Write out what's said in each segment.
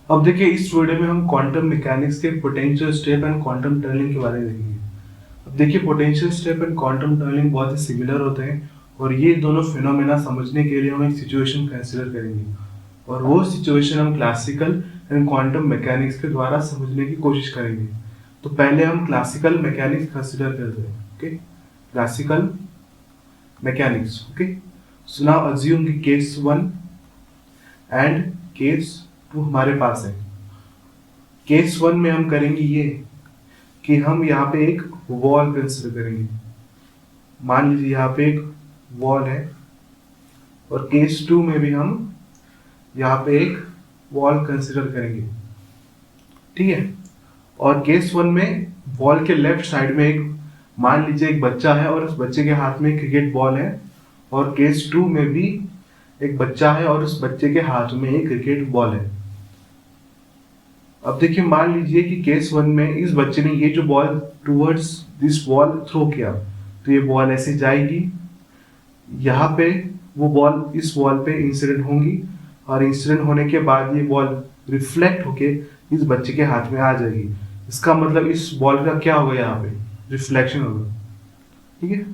अब देखिए इस वीडियो में हम क्वांटम मैकेनिक्स के potential step and quantum tunnelling के बारे में देखेंगे। अब देखिए potential step and quantum tunnelling बहुत ही सिमिलर होते हैं और ये दोनों फिनोमेना समझने के लिए हम एक सिचुएशन कंसीडर करेंगे और वो सिचुएशन हम क्लासिकल एंड क्वांटम मैकेनिक्स के द्वारा समझने की कोशिश करेंगे। तो पहले हम क्लासिकल मैकेनिक्स कंसीडर करते हैं। Okay, classical mechanics. Okay, so now assume कि केस 1 एंड केस 2 हमारे पास है। केस 1 में हम करेंगे ये कि हम यहाँ पे एक वॉल कंसिडर करेंगे। मान लीजिए यहाँ पे एक वॉल है और केस 2 में भी हम यहाँ पे एक वॉल कंसिडर करेंगे, ठीक है। और केस 1 में वॉल के लेफ्ट साइड में एक मान लीजिए एक बच्चा है और उस बच्चे के हाथ में क्रिकेट बॉल है और केस 2 में भी एक बच्चा है और उस बच्चे के हाथ में एक क्रिकेट बॉल है। अब देखिए मान लीजिए कि केस 1 में इस बच्चे ने ये जो ball towards this wall throw किया तो ये बॉल ऐसे जाएगी, यहाँ पे वो बॉल इस वॉल पे इंसिडेंट होंगी और इंसिडेंट होने के बाद ये बॉल रिफ्लेक्ट होके इस बच्चे के हाथ में आ जाएगी। इसका मतलब इस बॉल का क्या होगा, यहाँ पे रिफ्लेक्शन होगा, ठीक है।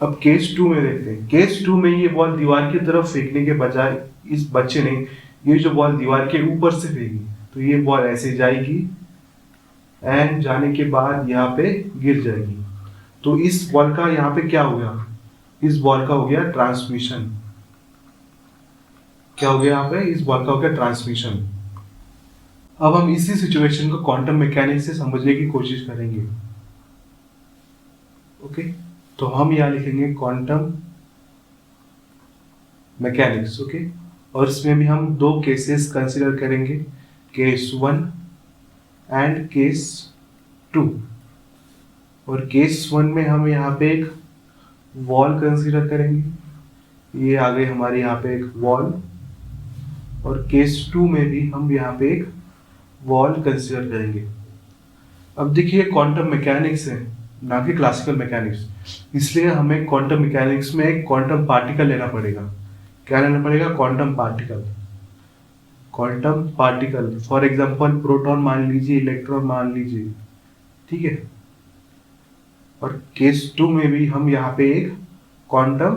अब केस 2 में देखते हैं। केस 2 में ये बॉल दीवार की तरफ फेंकने के बजाय इस बच्चे ने ये जो बॉल दीवार के ऊपर से फेंकी तो ये बॉल ऐसे जाएगी एंड जाने के बाद यहाँ पे गिर जाएगी। तो इस बॉल का यहाँ पे क्या हो गया, इस बॉल का हो गया ट्रांसमिशन। क्या हो गया यहाँ पे, इस बॉल का हो गया ट्रांसमिशन। अब हम इसी सिचुएशन को क्वांटम मैकेनिक्स से समझने की कोशिश करेंगे। ओके, तो हम यहाँ लिखेंगे क्वांटम मैकेनिक्स। ओके, और इसमें भी हम दो केसेस कंसीडर करेंगे, केस 1 एंड केस 2। और केस 1 में हम यहाँ पे एक वॉल कंसीडर करेंगे, ये आ गई हमारे यहाँ पे एक वॉल। और केस 2 में भी हम यहाँ पे एक वॉल कंसीडर करेंगे। अब देखिए क्वांटम मैकेनिक्स है ना कि क्लासिकल मैकेनिक्स, इसलिए हमें क्वांटम मैकेनिक्स में एक क्वांटम पार्टिकल लेना पड़ेगा। क्या लेना पड़ेगा, quantum particle. Quantum particle for example proton मान लीजिए, इलेक्ट्रॉन मान लीजिए, ठीक है। और केस 2 में भी हम यहाँ पे एक क्वांटम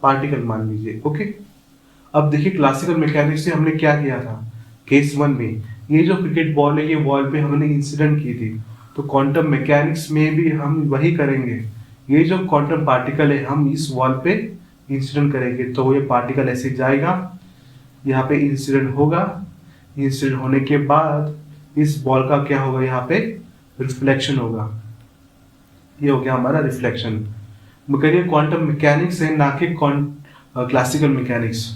पार्टिकल मान लीजिए। ओके, अब देखिए क्लासिकल मैकेनिक्स से हमने क्या किया था, केस 1 में ये जो क्रिकेट बॉल है ये वॉल पे हमने इंसिडेंट की थी, तो क्वांटम मैकेनिक्स में भी हम वही करेंगे। ये जो क्वांटम पार्टिकल है हम इस वॉल पे इंसिडेंट करेंगे तो ये पार्टिकल ऐसे जाएगा, यहाँ पे इंसिडेंट होगा, इंसिडेंट होने के बाद इस बॉल का क्या होगा, यहाँ पे रिफ्लेक्शन होगा। ये हो गया हमारा रिफ्लेक्शन। करिए क्वांटम मैकेनिक्स है ना कि क्लासिकल मैकेनिक्स।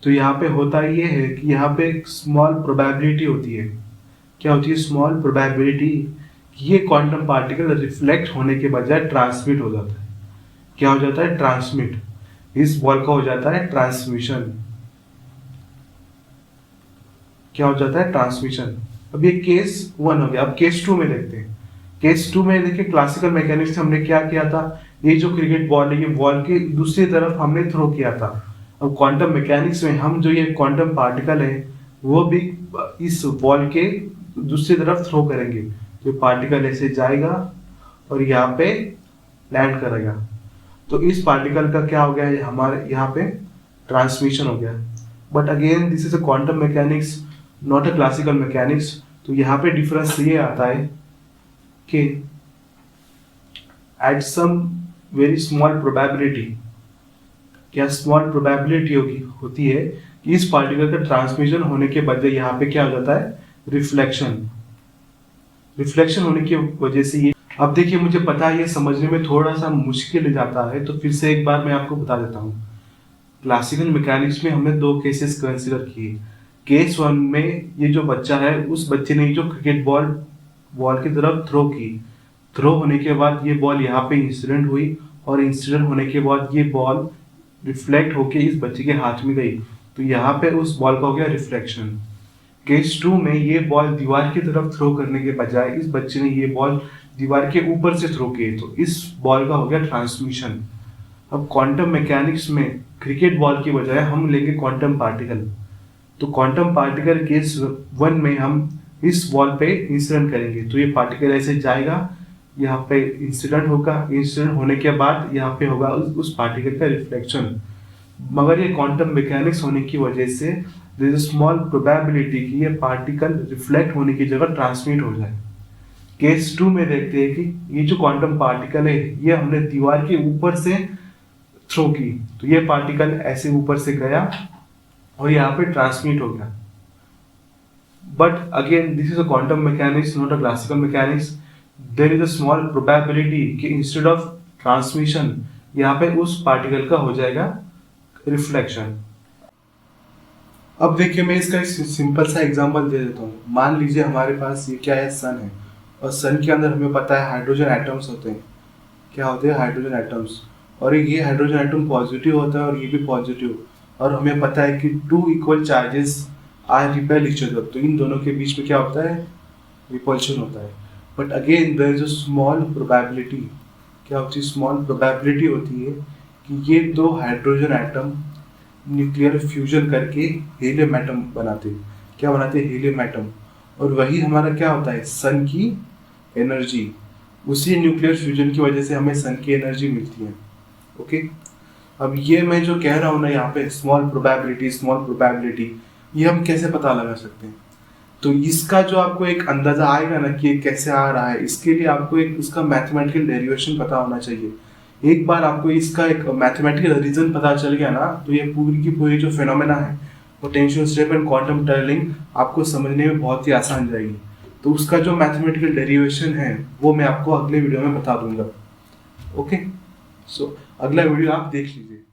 तो यहाँ पे होता ये है कि यहाँ पे एक स्मॉल प्रोबेबिलिटी होती है। क्या होती है, स्मॉल प्रोबेबिलिटी कि ये क्वांटम पार्टिकल रिफ्लेक्ट होने के बजाय ट्रांसमिट हो जाता है। क्या हो जाता है, ट्रांसमिट। इस बॉल का हो जाता है ट्रांसमिशन। क्या हो जाता है, ट्रांसमिशन। अब ये केस 1 हो गया। अब केस 2 में देखते हैं। केस 2 में देखिए क्लासिकल मैकेनिक्स से हमने क्या किया था, ये जो क्रिकेट बॉल है ये बॉल की दूसरी तरफ हमने थ्रो किया था। अब क्वांटम मैकेनिक्स में हम जो ये क्वांटम पार्टिकल है वो भी इस बॉल के दूसरी तरफ थ्रो करेंगे, तो पार्टिकल ऐसे जाएगा और यहाँ पे लैंड करेगा। तो इस पार्टिकल का क्या हो गया है, हमारे यहाँ पे ट्रांसमिशन हो गया। But again this is a quantum mechanics not a classical mechanics. तो यहाँ पे डिफरेंस ये आता है कि at some very small probability, क्या स्मॉल प्रोबेबिलिटी होती है कि इस पार्टिकल का ट्रांसमिशन होने के बजाय यहाँ पे क्या हो जाता है, रिफ्लेक्शन। रिफ्लेक्शन होने की वजह से ये, अब देखिए मुझे पता है ये समझने में थोड़ा सा मुश्किल जाता है, तो फिर से एक बार मैं आपको बता देता हूँ। क्लासिकल मैकेनिक्स में हमने दो केसेस कंसीडर किए। केस 1 में ये जो बच्चा है उस बच्चे ने जो क्रिकेट बॉल की तरफ थ्रो की, थ्रो होने के बाद ये बॉल यहाँ पे इंसिडेंट हुई और इंसिडेंट होने के बाद ये बॉल रिफ्लेक्ट होके इस बच्चे के हाथ में गई, तो यहाँ पे उस बॉल का हो गया रिफ्लेक्शन। केस 2 में ये बॉल दीवार की तरफ थ्रो करने के बजाय इस बच्चे ने ये बॉल दीवार के ऊपर से थ्रो किए, तो इस बॉल का हो गया ट्रांसमिशन। अब क्वांटम मैकेनिक्स में क्रिकेट बॉल की बजाय हम लेंगे क्वांटम पार्टिकल। तो क्वांटम पार्टिकल केस 1 में हम इस वॉल पे इंसिडेंट करेंगे, तो ये पार्टिकल ऐसे जाएगा, यहाँ पे इंसिडेंट होगा, इंसिडेंट होने के बाद यहाँ पे होगा उस पार्टिकल का रिफ्लेक्शन। मगर ये क्वांटम मैकेनिक्स होने की वजह से देयर इज स्मॉल प्रोबेबिलिटी कि ये पार्टिकल रिफ्लेक्ट होने की जगह ट्रांसमिट हो जाए। केस 2 में देखते हैं कि ये जो क्वांटम पार्टिकल है ये हमने दीवार के ऊपर से थ्रो की, तो ये पार्टिकल ऐसे ऊपर से गया और यहाँ पे ट्रांसमिट हो गया। But again this is a quantum mechanics, not a classical mechanics. There is a small probability कि इंस्टेड ऑफ ट्रांसमिशन यहाँ पे उस पार्टिकल का हो जाएगा रिफ्लेक्शन। अब देखिए मैं इसका एक सिंपल सा एग्जांपल दे देता हूँ। मान लीजिए हमारे पास ये क्या है, सन है, और सन के अंदर हमें पता है हाइड्रोजन एटम्स होते हैं। क्या होते हैं? Hydrogen atoms. और ये हाइड्रोजन एटम पॉजिटिव होता है और ये भी पॉजिटिव, और हमें पता है कि 2 equal charges are repel each other, तो इन दोनों के बीच में क्या होता है? रिपल्शन होता है। But again there is a small probability. क्या होती है? स्मॉल प्रोबेबिलिटी होती है कि ये 2 हाइड्रोजन एटम न्यूक्लियर फ्यूजन करके हीलियम एटम बनाते हैं। क्या बनाते हैं? Helium atom. और वही हमारा क्या होता है? सन की एनर्जी। उसी न्यूक्लियर फ्यूजन की वजह से हमें सन की एनर्जी मिलती है। ओके, अब ये मैं जो कह रहा हूँ ना यहाँ पे स्मॉल प्रोबेबिलिटी, ये हम कैसे पता लगा सकते हैं? तो इसका जो आपको एक अंदाजा आएगा ना कि ये कैसे आ रहा है, इसके लिए आपको एक उसका मैथमेटिकल डेरिवेशन पता होना चाहिए। एक बार आपको इसका एक मैथमेटिकल रीजन पता चल गया ना, तो ये पूरी की पूरी जो फिनोमेना है potential step and quantum tunnelling आपको समझने में बहुत ही आसान जाएगी। तो उसका जो मैथमेटिकल डेरिवेशन है वो मैं आपको अगले वीडियो में बता दूंगा। ओके, सो अगला वीडियो आप देख लीजिए।